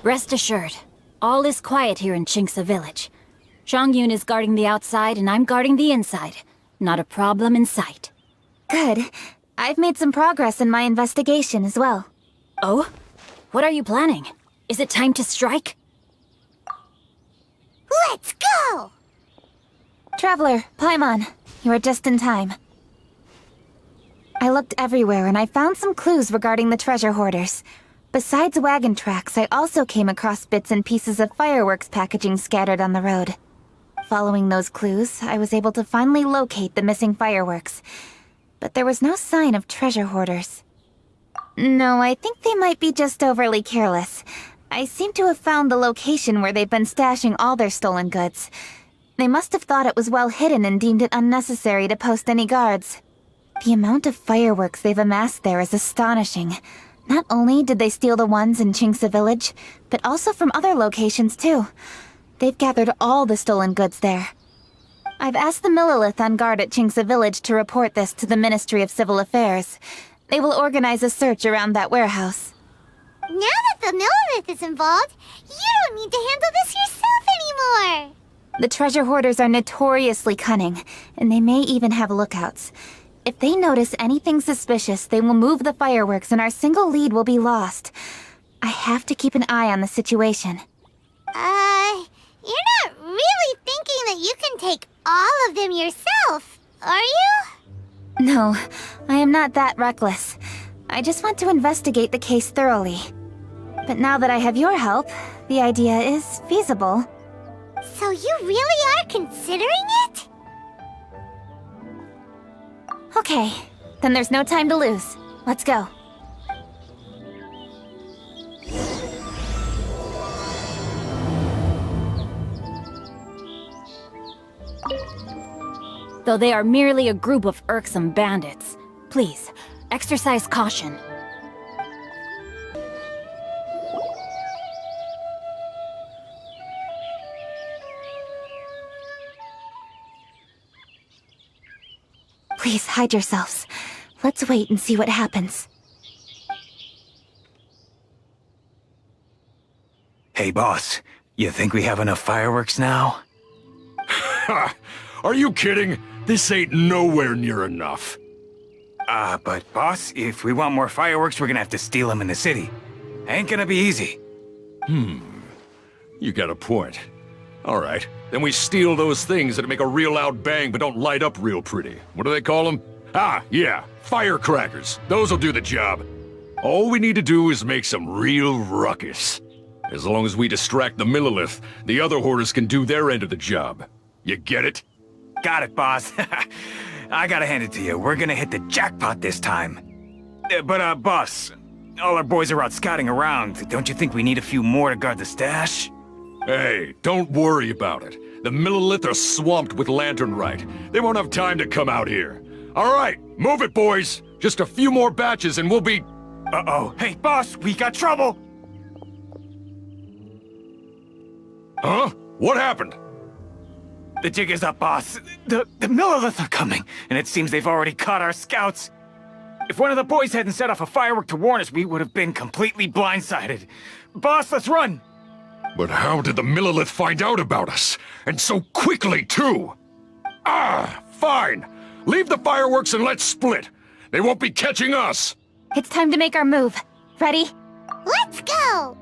Rest assured, all is quiet here in Qingce Village. Chongyun is guarding the outside and I'm guarding the inside. Not a problem in sight. Good. I've made some progress in my investigation as well. Oh? What are you planning? Is it time to strike? Let's go! Traveler, Paimon, you are just in time. I looked everywhere and I found some clues regarding the Treasure Hoarders. Besides wagon tracks, I also came across bits and pieces of fireworks packaging scattered on the road. Following those clues, I was able to finally locate the missing fireworks. But there was no sign of Treasure Hoarders. No, I think they might be just overly careless. I seem to have found the location where they've been stashing all their stolen goods. They must have thought it was well hidden and deemed it unnecessary to post any guards. The amount of fireworks they've amassed there is astonishing. Not only did they steal the ones in Qingce Village, but also from other locations too. They've gathered all the stolen goods there. I've asked the Millilith on guard at Qingce Village to report this to the Ministry of Civil Affairs. They will organize a search around that warehouse. Now that the Millilith is involved, you don't need to handle this yourself anymore! The Treasure Hoarders are notoriously cunning, and they may even have lookouts. If they notice anything suspicious, they will move the fireworks and our single lead will be lost. I have to keep an eye on the situation. You're not really thinking that you can take all of them yourself, are you? No, I am not that reckless. I just want to investigate the case thoroughly. But now that I have your help, the idea is feasible. So you really are considering it? Okay, then there's no time to lose. Let's go. Though they are merely a group of irksome bandits, please, exercise caution. Please hide yourselves. Let's wait and see what happens. Hey, boss. You think we have enough fireworks now? Ha! Are you kidding? This ain't nowhere near enough. But boss, if we want more fireworks, we're gonna have to steal them in the city. Ain't gonna be easy. You got a point. All right, then we steal those things that make a real loud bang but don't light up real pretty. What do they call them? Ah, yeah, firecrackers. Those'll do the job. All we need to do is make some real ruckus. As long as we distract the Millilith, the other hoarders can do their end of the job. You get it? Got it, boss. I gotta hand it to you. We're gonna hit the jackpot this time. But boss, all our boys are out scouting around. Don't you think we need a few more to guard the stash? Hey, don't worry about it. The Millilith are swamped with lanternite. They won't have time to come out here. All right, move it, boys. Just a few more batches and we'll be... Uh-oh. Hey, boss, we got trouble! Huh? What happened? The jig is up, boss. The Millilith are coming, and it seems they've already caught our scouts. If one of the boys hadn't set off a firework to warn us, we would have been completely blindsided. Boss, let's run! But how did the Millilith find out about us? And so quickly, too? Ah, fine. Leave the fireworks and let's split. They won't be catching us. It's time to make our move. Ready? Let's go!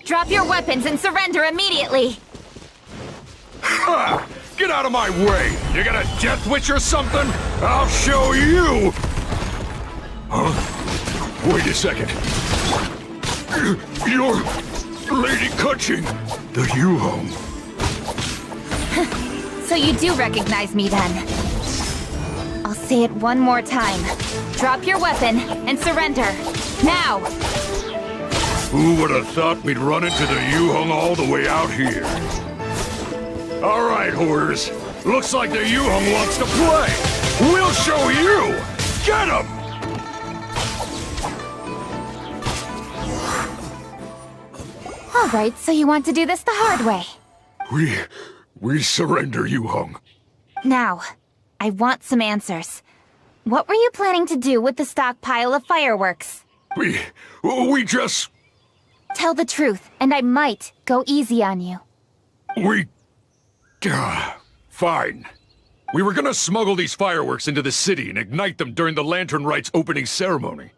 Drop your weapons and surrender immediately! Ha! Get out of my way! You got a death wish or something? I'll show you! Huh? Wait a second. You're Lady Keqing, the Yuhong. So you do recognize me then. I'll say it one more time. Drop your weapon and surrender. Now! Who would have thought we'd run into the Yuhong all the way out here? All right, hoarders. Looks like the Yuhong wants to play. We'll show you! Get him! All right, so you want to do this the hard way. We surrender, Yuhong. Now, I want some answers. What were you planning to do with the stockpile of fireworks? We just... Tell the truth, and I might go easy on you. Fine. We were gonna smuggle these fireworks into the city and ignite them during the Lantern Rite's opening ceremony.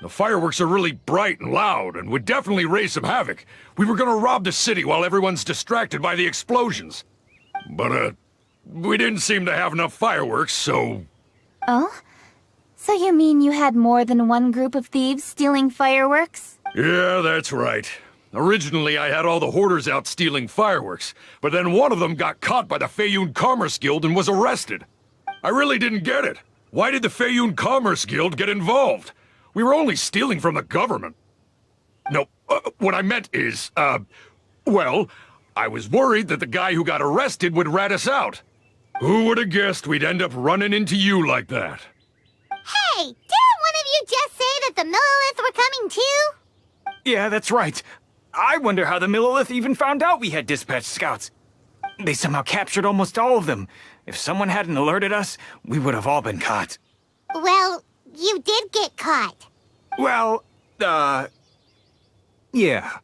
The fireworks are really bright and loud and would definitely raise some havoc. We were gonna rob the city while everyone's distracted by the explosions. But, we didn't seem to have enough fireworks, so... Oh? So you mean you had more than one group of thieves stealing fireworks? Yeah, that's right. Originally, I had all the hoarders out stealing fireworks, but then one of them got caught by the Feiyun Commerce Guild and was arrested. I really didn't get it. Why did the Feiyun Commerce Guild get involved? We were only stealing from the government. No, what I meant is, well, I was worried that the guy who got arrested would rat us out. Who would have guessed we'd end up running into you like that? Hey, didn't one of you just say that the Millilith were coming too? Yeah, that's right. I wonder how the Millilith even found out we had dispatched scouts. They somehow captured almost all of them. If someone hadn't alerted us, we would have all been caught. Well, you did get caught. Well, yeah.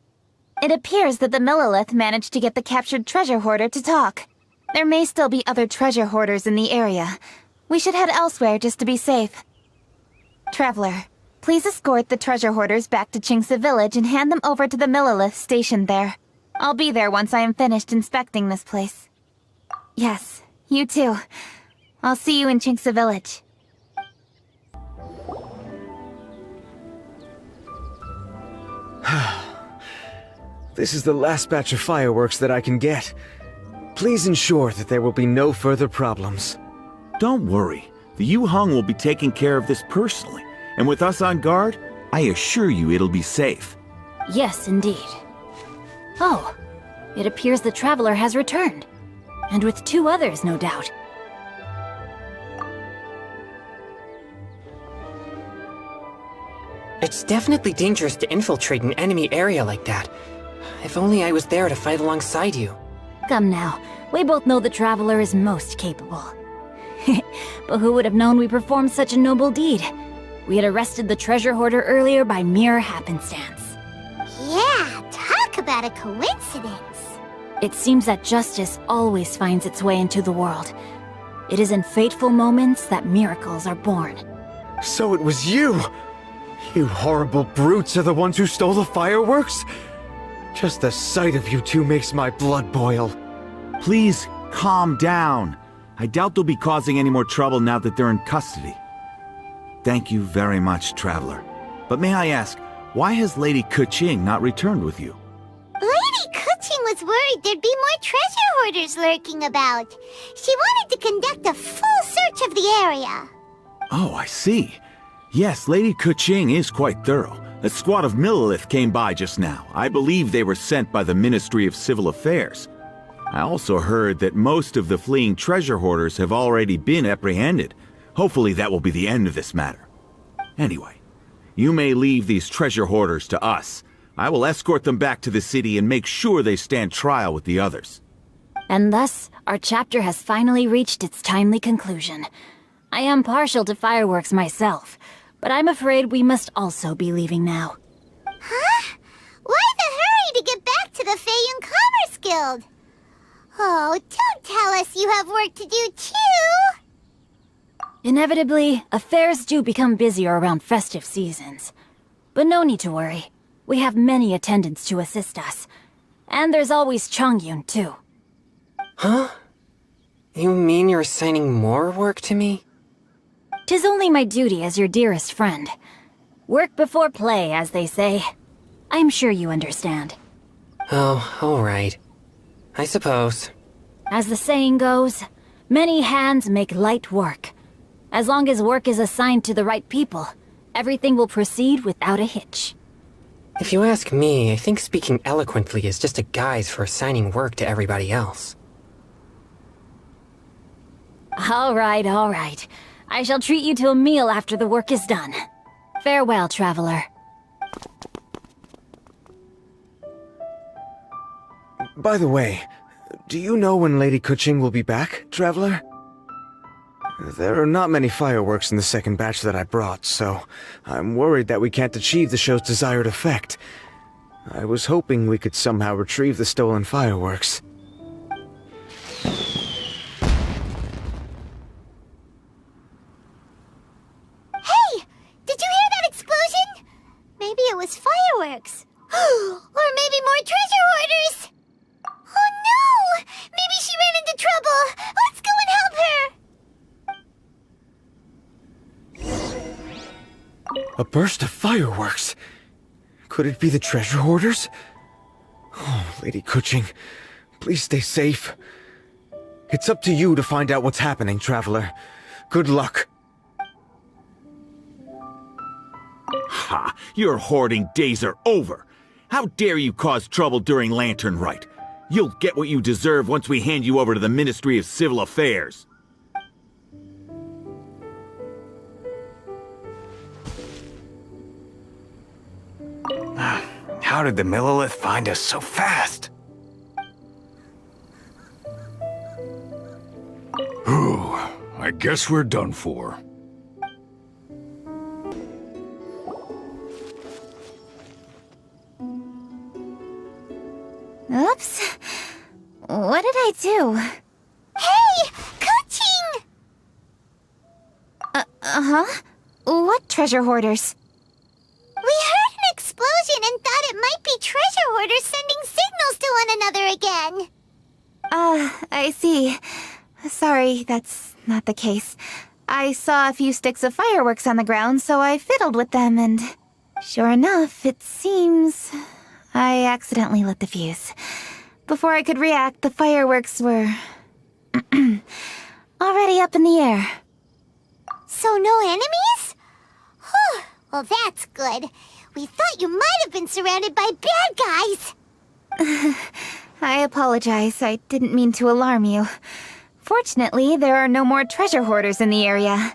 It appears that the Millilith managed to get the captured treasure hoarder to talk. There may still be other treasure hoarders in the area. We should head elsewhere just to be safe. Traveler, please escort the treasure hoarders back to Qingce Village and hand them over to the Millilith stationed there. I'll be there once I am finished inspecting this place. Yes, you too. I'll see you in Qingce Village. This is the last batch of fireworks that I can get. Please ensure that there will be no further problems. Don't worry. The Yu Hong will be taking care of this personally. And with us on guard, I assure you it'll be safe. Yes, indeed. Oh, it appears the traveler has returned. And with 2 others, no doubt. It's definitely dangerous to infiltrate an enemy area like that. If only I was there to fight alongside you. Come now, we both know the traveler is most capable. But who would have known we performed such a noble deed? We had arrested the treasure hoarder earlier by mere happenstance. Yeah, talk about a coincidence. It seems that justice always finds its way into the world. It is in fateful moments that miracles are born. So it was you! You horrible brutes are the ones who stole the fireworks? Just the sight of you two makes my blood boil. Please, calm down. I doubt they'll be causing any more trouble now that they're in custody. Thank you very much, Traveler. But may I ask, why has Lady Keqing not returned with you? Lady Keqing was worried there'd be more treasure hoarders lurking about. She wanted to conduct a full search of the area. Oh, I see. Yes, Lady Keqing is quite thorough. A squad of Millilith came by just now. I believe they were sent by the Ministry of Civil Affairs. I also heard that most of the fleeing treasure hoarders have already been apprehended. Hopefully that will be the end of this matter. Anyway, you may leave these treasure hoarders to us. I will escort them back to the city and make sure they stand trial with the others. And thus, our chapter has finally reached its timely conclusion. I am partial to fireworks myself, but I'm afraid we must also be leaving now. Huh? Why the hurry to get back to the Feiyun Commerce Guild? Oh, don't tell us you have work to do too! Inevitably, affairs do become busier around festive seasons. But no need to worry. We have many attendants to assist us. And there's always Chongyun, too. Huh? You mean you're assigning more work to me? 'Tis only my duty as your dearest friend. Work before play, as they say. I'm sure you understand. Oh, alright. I suppose. As the saying goes, many hands make light work. As long as work is assigned to the right people, everything will proceed without a hitch. If you ask me, I think speaking eloquently is just a guise for assigning work to everybody else. All right, all right. I shall treat you to a meal after the work is done. Farewell, traveler. By the way, do you know when Lady Keqing will be back, Traveler? There are not many fireworks in the second batch that I brought, so I'm worried that we can't achieve the show's desired effect. I was hoping we could somehow retrieve the stolen fireworks. Hey! Did you hear that explosion? Maybe it was fireworks. Or maybe more treasure hoarders! Oh no! Maybe she ran into trouble! Let's go and help her! A burst of fireworks! Could it be the treasure hoarders? Oh, Lady Keqing, please stay safe. It's up to you to find out what's happening, Traveler. Good luck. Ha! Your hoarding days are over! How dare you cause trouble during Lantern Rite? You'll get what you deserve once we hand you over to the Ministry of Civil Affairs. How did the Millilith find us so fast? Whew, I guess we're done for. Oops. What did I do? Hey! Keqing! Uh-huh. What treasure hoarders? We heard an explosion and thought it might be treasure hoarders sending signals to one another again. I see. Sorry, that's not the case. I saw a few sticks of fireworks on the ground, so I fiddled with them, and sure enough, it seems I accidentally lit the fuse. Before I could react, the fireworks were already up in the air. So no enemies? Whew, well that's good. We thought you might have been surrounded by bad guys. I apologize. I didn't mean to alarm you. Fortunately, there are no more treasure hoarders in the area.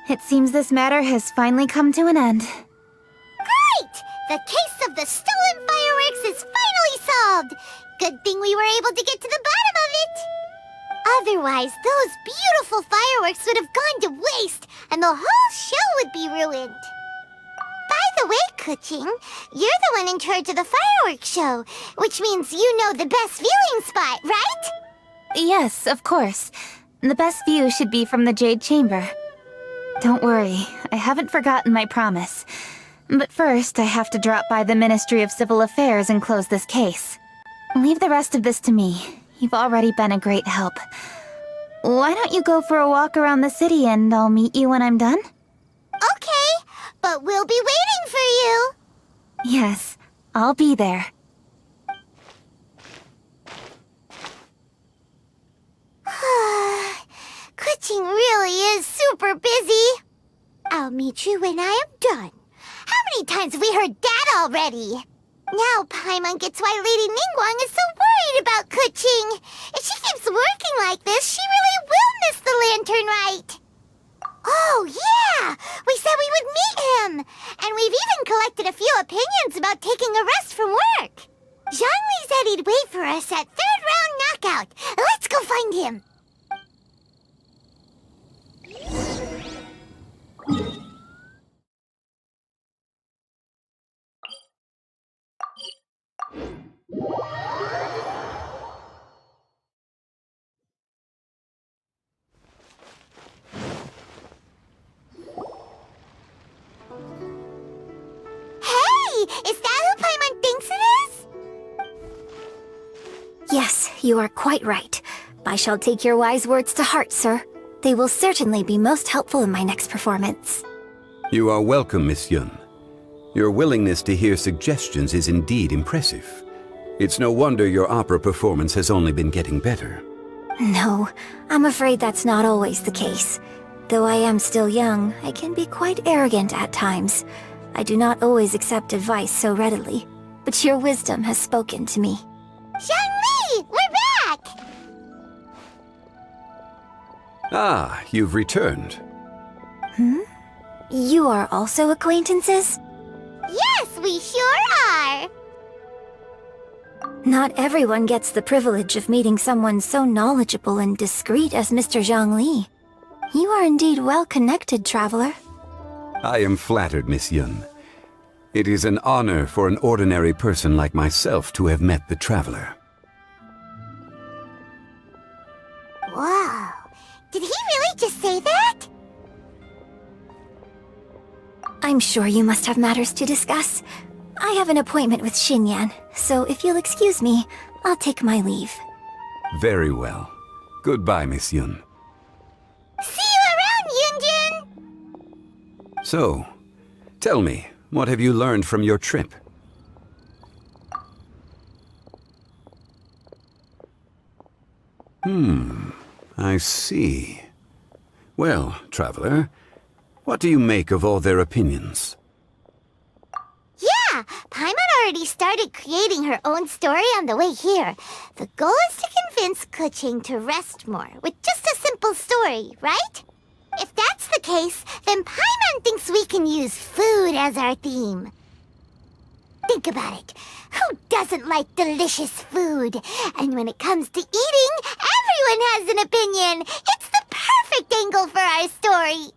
It seems this matter has finally come to an end. Great! The case of the stolen fireworks is finally solved! Good thing we were able to get to the bottom of it! Otherwise, those beautiful fireworks would have gone to waste, and the whole show would be ruined. By the way, Keqing, you're the one in charge of the fireworks show, which means you know the best viewing spot, right? Yes, of course. The best view should be from the Jade Chamber. Don't worry, I haven't forgotten my promise. But first, I have to drop by the Ministry of Civil Affairs and close this case. Leave the rest of this to me. You've already been a great help. Why don't you go for a walk around the city and I'll meet you when I'm done? Okay, but we'll be waiting for you. Yes, I'll be there. Keqing really is super busy. I'll meet you when I am done. How many times have we heard that already? Now Paimon gets why Lady Ningguang is so worried about Keqing. If she keeps working like this, she really will miss the Lantern Rite. Oh, yeah! We said we would meet him! And we've even collected a few opinions about taking a rest from work. Zhongli said he'd wait for us at third round knockout. Let's go find him. Is that who Paimon thinks it is? Yes, you are quite right. I shall take your wise words to heart, sir. They will certainly be most helpful in my next performance. You are welcome, Miss Yun. Your willingness to hear suggestions is indeed impressive. It's no wonder your opera performance has only been getting better. No, I'm afraid that's not always the case. Though I am still young, I can be quite arrogant at times. I do not always accept advice so readily, but your wisdom has spoken to me. Zhongli, we're back! Ah, you've returned. You are also acquaintances? Yes, we sure are! Not everyone gets the privilege of meeting someone so knowledgeable and discreet as Mr. Zhongli. You are indeed well connected, traveler. I am flattered, Miss Yun. It is an honor for an ordinary person like myself to have met the traveler. Wow. Did he really just say that? I'm sure you must have matters to discuss. I have an appointment with Xinyan, so if you'll excuse me, I'll take my leave. Very well. Goodbye, Miss Yun. See you around, Yunjin! So, tell me, what have you learned from your trip? I see. Well, traveler, what do you make of all their opinions? Yeah, Paimon already started creating her own story on the way here. The goal is to convince Keqing to rest more with just a simple story, right? If that's the case, then Paimon thinks we can use food as our theme. Think about it. Who doesn't like delicious food? And when it comes to eating, everyone has an opinion. It's the perfect angle for our story.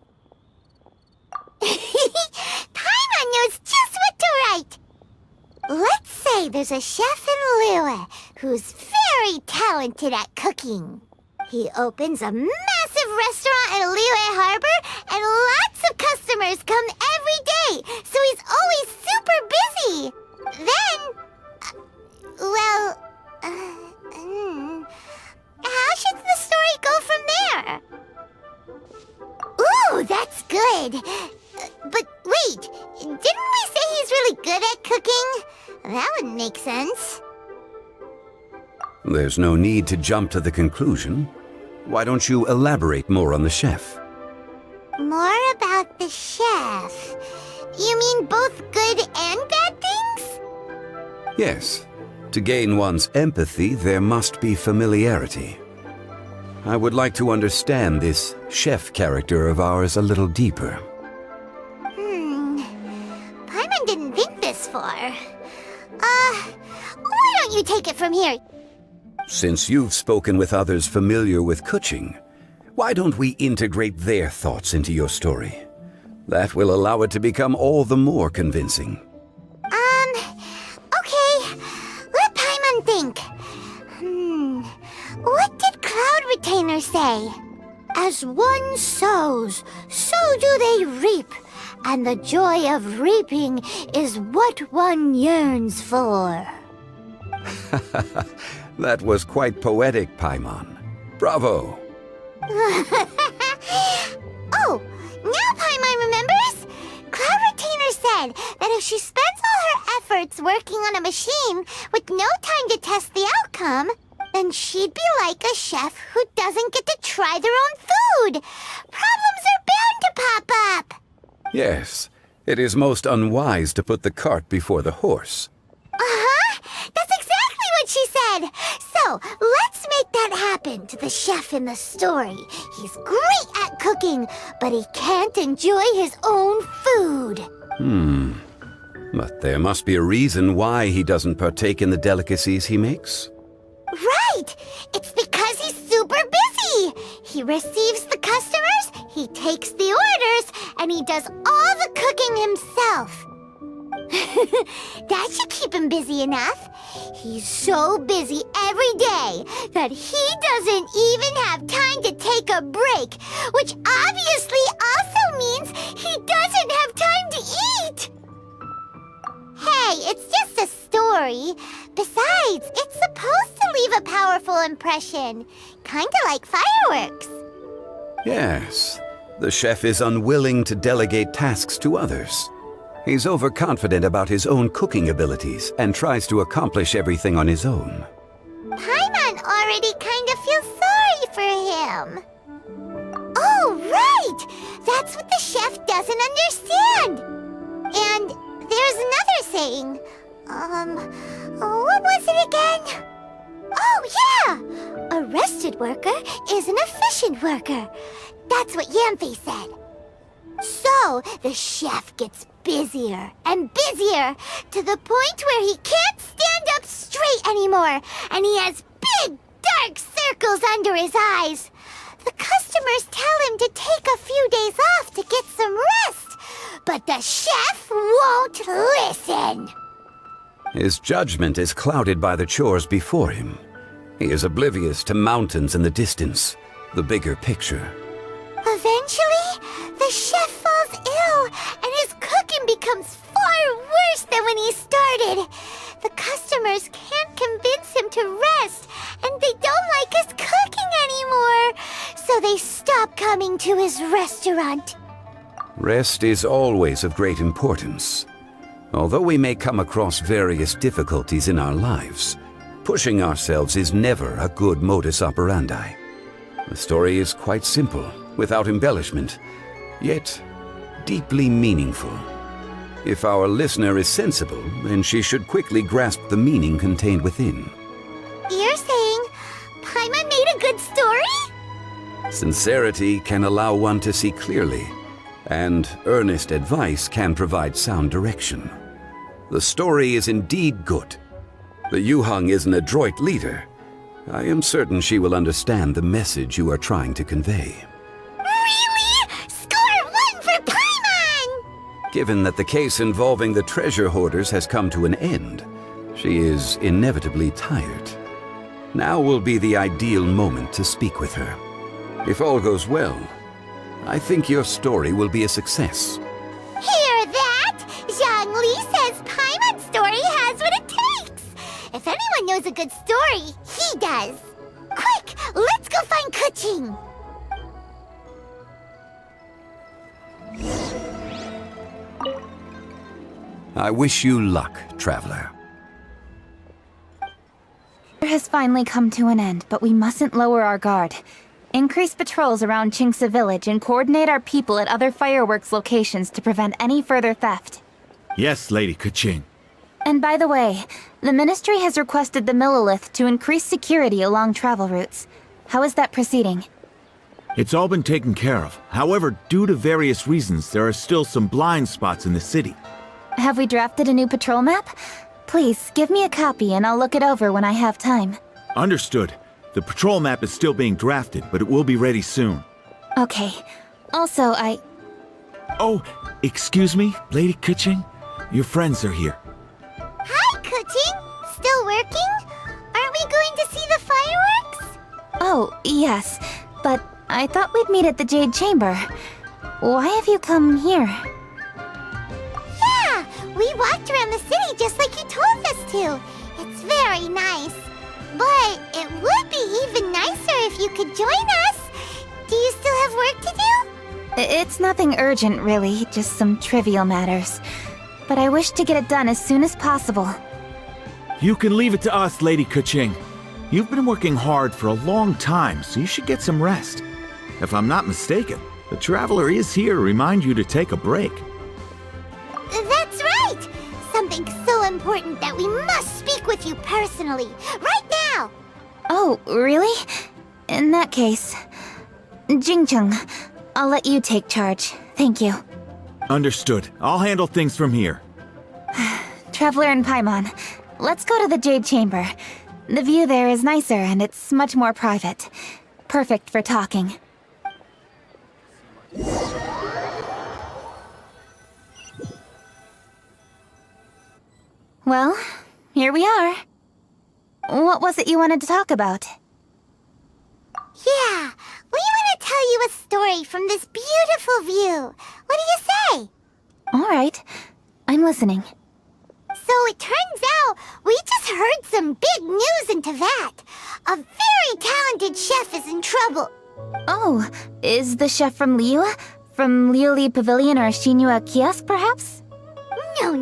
Paimon knows just what to write. Let's say there's a chef in Liyue who's very talented at cooking. He opens a massive restaurant in Liyue Harbor, and lots of customers come every day, so he's always super busy. Then, how should the story go from there? Ooh, that's good. But wait, didn't we say he's really good at cooking? That wouldn't make sense. There's no need to jump to the conclusion. Why don't you elaborate more on the chef? More about the chef. You mean both good and bad things? Yes. To gain one's empathy, there must be familiarity. I would like to understand this chef character of ours a little deeper. Paimon didn't think this far. Why don't you take it from here? Since you've spoken with others familiar with Keqing, why don't we integrate their thoughts into your story? That will allow it to become all the more convincing. Okay. Let Paimon think. What did Cloud Retainer say? As one sows, so do they reap. And the joy of reaping is what one yearns for. That was quite poetic, Paimon. Bravo! Oh, now Paimon remembers? Cloud Retainer said that if she spends all her efforts working on a machine with no time to test the outcome, then she'd be like a chef who doesn't get to try their own food. Problems are bound to pop up. Yes, it is most unwise to put the cart before the horse. That's exactly what she said. So, let's make that happen to the chef in the story. He's great at cooking, but he can't enjoy his own food. But there must be a reason why he doesn't partake in the delicacies he makes. Right! It's because he's super busy. He receives the customers, he takes the orders, and he does all the cooking himself. That should keep him busy enough. He's so busy every day that he doesn't even have time to take a break, which obviously also means he doesn't have time to eat. Hey, it's just a story. Besides, it's supposed to leave a powerful impression, kinda like fireworks. Yes, the chef is unwilling to delegate tasks to others. He's overconfident about his own cooking abilities and tries to accomplish everything on his own. Paimon already kind of feels sorry for him. Oh, right! That's what the chef doesn't understand. And there's another saying. What was it again? Oh, yeah! A rested worker is an efficient worker. That's what Yanfei said. So, the chef gets busier and busier to the point where he can't stand up straight anymore, and he has big, dark circles under his eyes. The customers tell him to take a few days off to get some rest, but the chef won't listen. His judgment is clouded by the chores before him. He is oblivious to mountains in the distance, the bigger picture. Eventually, the chef falls ill, and his cooking becomes far worse than when he started. The customers can't convince him to rest, and they don't like his cooking anymore, so they stop coming to his restaurant. Rest is always of great importance. Although we may come across various difficulties in our lives, pushing ourselves is never a good modus operandi. The story is quite simple, without embellishment, yet deeply meaningful. If our listener is sensible, then she should quickly grasp the meaning contained within. You're saying Paimon made a good story? Sincerity can allow one to see clearly, and earnest advice can provide sound direction. The story is indeed good. The Yuhang is an adroit leader. I am certain she will understand the message you are trying to convey. Really? Score 1 for Paimon! Given that the case involving the treasure hoarders has come to an end, she is inevitably tired. Now will be the ideal moment to speak with her. If all goes well, I think your story will be a success. Hear that? Zhang Li says Paimon's story has what it takes. If anyone knows a good story, he does. Quick, let's go find Keqing. I wish you luck, traveler. Has finally come to an end, but we mustn't lower our guard. Increase patrols around Qingce Village and coordinate our people at other fireworks locations to prevent any further theft. Yes, Lady Keqing. And by the way, the Ministry has requested the Millilith to increase security along travel routes. How is that proceeding? It's all been taken care of. However, due to various reasons, there are still some blind spots in the city. Have we drafted a new patrol map? Please, give me a copy and I'll look it over when I have time. Understood. The patrol map is still being drafted, but it will be ready soon. Okay. Also, Oh, excuse me, Lady Keqing? Your friends are here. Hi, Keqing. Still working? Aren't we going to see the fireworks? Oh, yes. But I thought we'd meet at the Jade Chamber. Why have you come here? Yeah, we walked around the city just like you told us to. It's very nice. But it would be even nicer if you could join us. Do you still have work to do? It's nothing urgent, really. Just some trivial matters. But I wish to get it done as soon as possible. You can leave it to us, Lady Keqing. You've been working hard for a long time, so you should get some rest. If I'm not mistaken, the Traveler is here to remind you to take a break. That's right! Something so important that we must speak with you personally, right now! Oh, really? In that case... Xingqiu, I'll let you take charge. Thank you. Understood. I'll handle things from here. Traveler and Paimon, let's go to the Jade Chamber. The view there is nicer and it's much more private. Perfect for talking. Well, here we are. What was it you wanted to talk about? Yeah, we want to tell you a story from this beautiful view. What do you say? All right, I'm listening. So it turns out we just heard some big news in Teyvat. A very talented chef is in trouble. Oh, is the chef from Liyue? From Liuli Pavilion or Xinyu Kiosk, perhaps? No,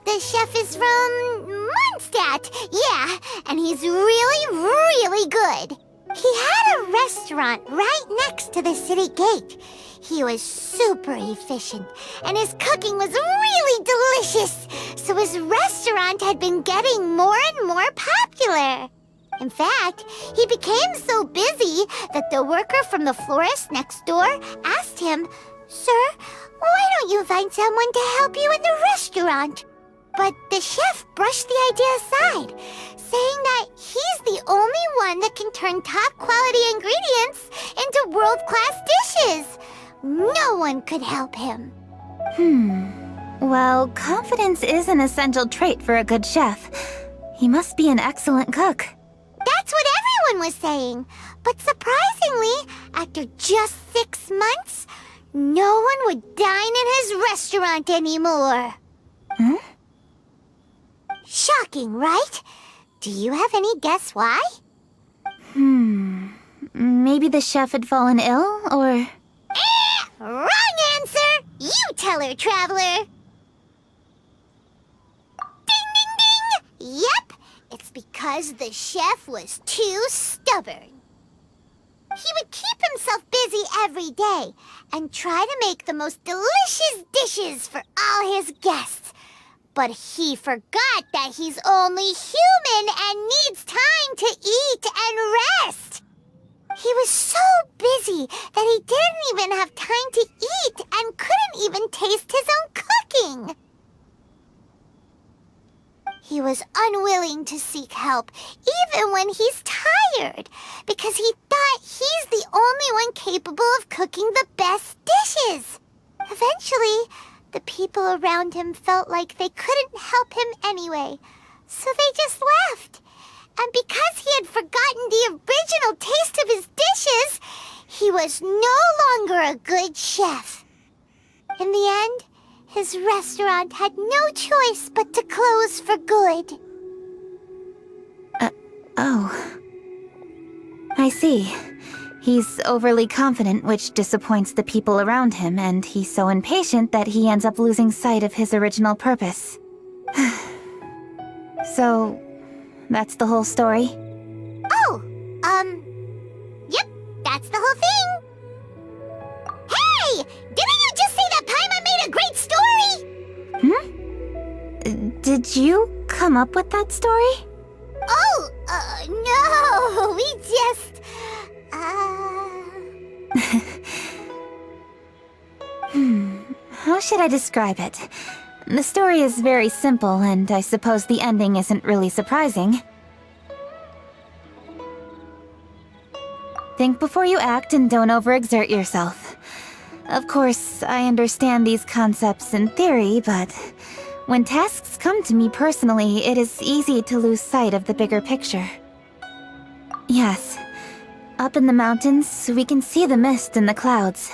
the chef is from Mondstadt. Yeah, and he's really, really good. He had a restaurant right next to the city gate. He was super efficient, and his cooking was really delicious, so his restaurant had been getting more and more popular. In fact, he became so busy that the worker from the florist next door asked him, "Sir, why don't you find someone to help you in the restaurant?" But the chef brushed the idea aside, saying that he's the only one that can turn top-quality ingredients into world-class dishes. No one could help him. Well, confidence is an essential trait for a good chef. He must be an excellent cook. That's what everyone was saying. But surprisingly, after just 6 months, no one would dine in his restaurant anymore. Shocking, right? Do you have any guess why? Maybe the chef had fallen ill, or... Wrong answer! You tell her, Traveler! Ding, ding, ding! Yep, it's because the chef was too stubborn. He would keep himself busy every day and try to make the most delicious dishes for all his guests. But he forgot that he's only human and needs time to eat and rest. He was so busy that he didn't even have time to eat and couldn't even taste his own cooking. He was unwilling to seek help, even when he's tired, because he thought he's the only one capable of cooking the best dishes. Eventually, the people around him felt like they couldn't help him anyway, so they just left. And because he had forgotten the original taste of his dishes, he was no longer a good chef. In the end, his restaurant had no choice but to close for good. Oh. I see. He's overly confident, which disappoints the people around him, and he's so impatient that he ends up losing sight of his original purpose. So, that's the whole story? Yep, that's the whole thing. Hey! Didn't you just say that Paimon made a great story? Did you come up with that story? Oh, no, we just, How should I describe it? The story is very simple, and I suppose the ending isn't really surprising. Think before you act and don't overexert yourself. Of course, I understand these concepts in theory, but when tasks come to me personally, it is easy to lose sight of the bigger picture. Yes. Up in the mountains, we can see the mist and the clouds.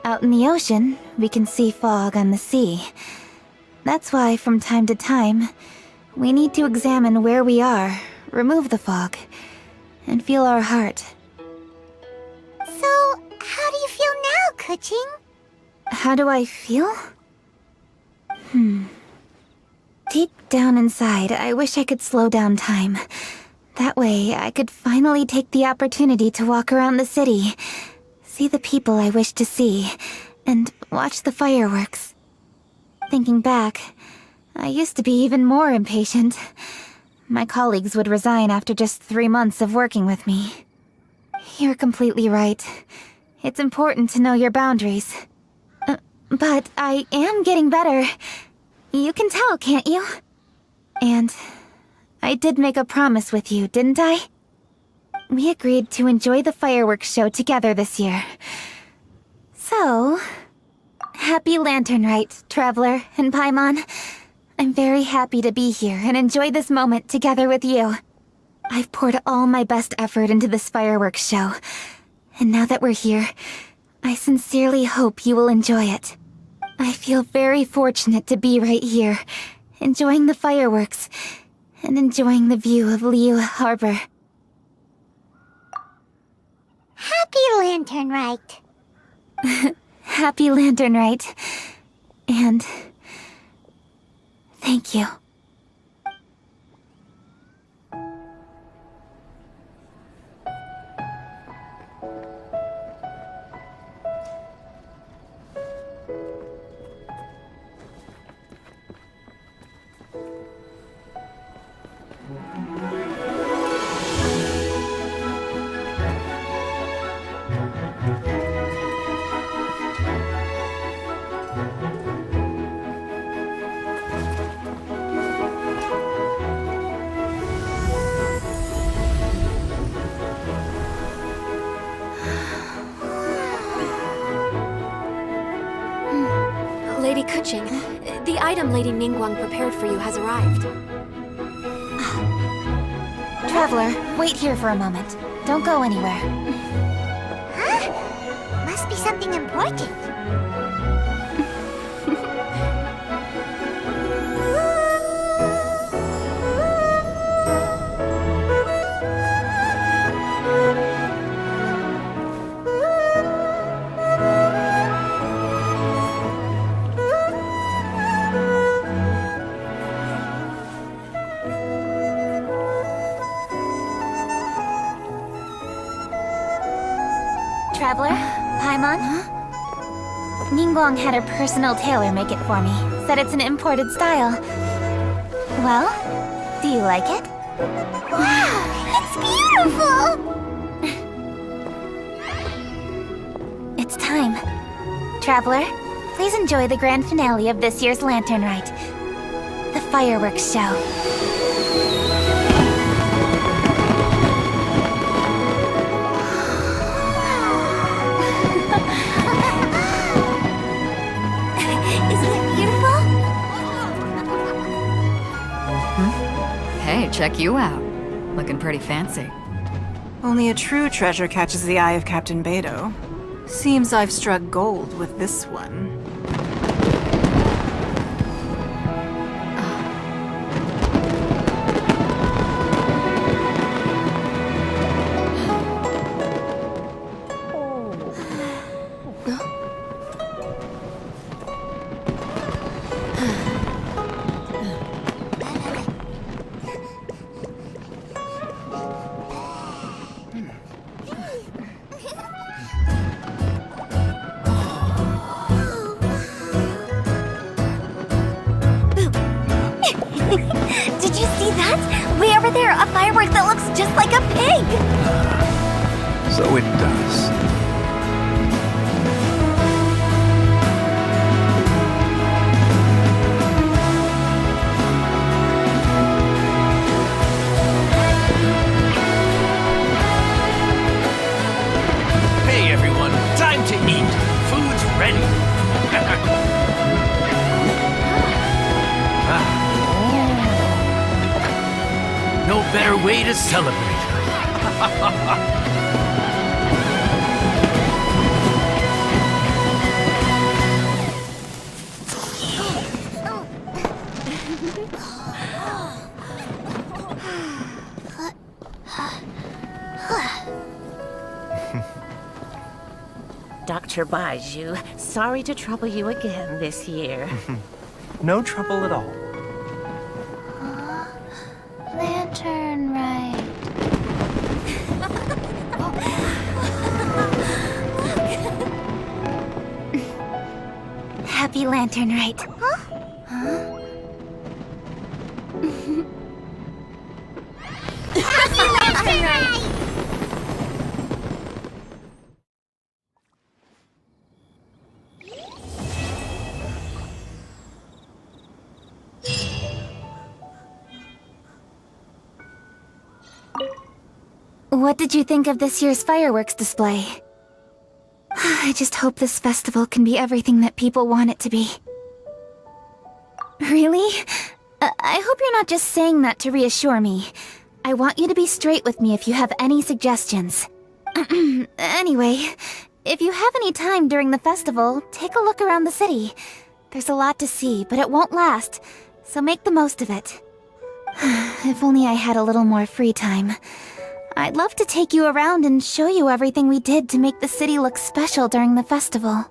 Out in the ocean, we can see fog on the sea. That's why, from time to time, we need to examine where we are, remove the fog, and feel our heart. So, how do you feel now, Keqing? How do I feel? Deep down inside, I wish I could slow down time. That way, I could finally take the opportunity to walk around the city, see the people I wish to see, and watch the fireworks. Thinking back, I used to be even more impatient. My colleagues would resign after just 3 months of working with me. You're completely right. It's important to know your boundaries. But I am getting better. You can tell, can't you? And I did make a promise with you, didn't I? We agreed to enjoy the fireworks show together this year. So, happy Lantern Rite, Traveler and Paimon. I'm very happy to be here and enjoy this moment together with you. I've poured all my best effort into this fireworks show. And now that we're here, I sincerely hope you will enjoy it. I feel very fortunate to be right here, enjoying the fireworks, and enjoying the view of Liu Harbor. Happy Lantern Rite. Happy Lantern Rite. And thank you. Keqing, the item Lady Ningguang prepared for you has arrived. Traveler, wait here for a moment. Don't go anywhere. Huh? Must be something important. Traveler, Paimon? Ningguang had her personal tailor make it for me. Said it's an imported style. Well, do you like it? Wow, it's beautiful! It's time. Traveler, please enjoy the grand finale of this year's Lantern Rite. The fireworks show. Hey, check you out. Looking pretty fancy. Only a true treasure catches the eye of Captain Beidou. Seems I've struck gold with this one. Did you see that? Way over there, a firework that looks just like a pig! So it does. Hey everyone, time to eat. Food's ready. No better way to celebrate. Dr. Baiju, sorry to trouble you again this year. No trouble at all. Lantern Rite. Happy Lantern Rite. Happy Lantern Rite! What did you think of this year's fireworks display? I just hope this festival can be everything that people want it to be. Really? I hope you're not just saying that to reassure me. I want you to be straight with me if you have any suggestions. Anyway, if you have any time during the festival, take a look around the city. There's a lot to see, but it won't last, so make the most of it. If only I had a little more free time. I'd love to take you around and show you everything we did to make the city look special during the festival.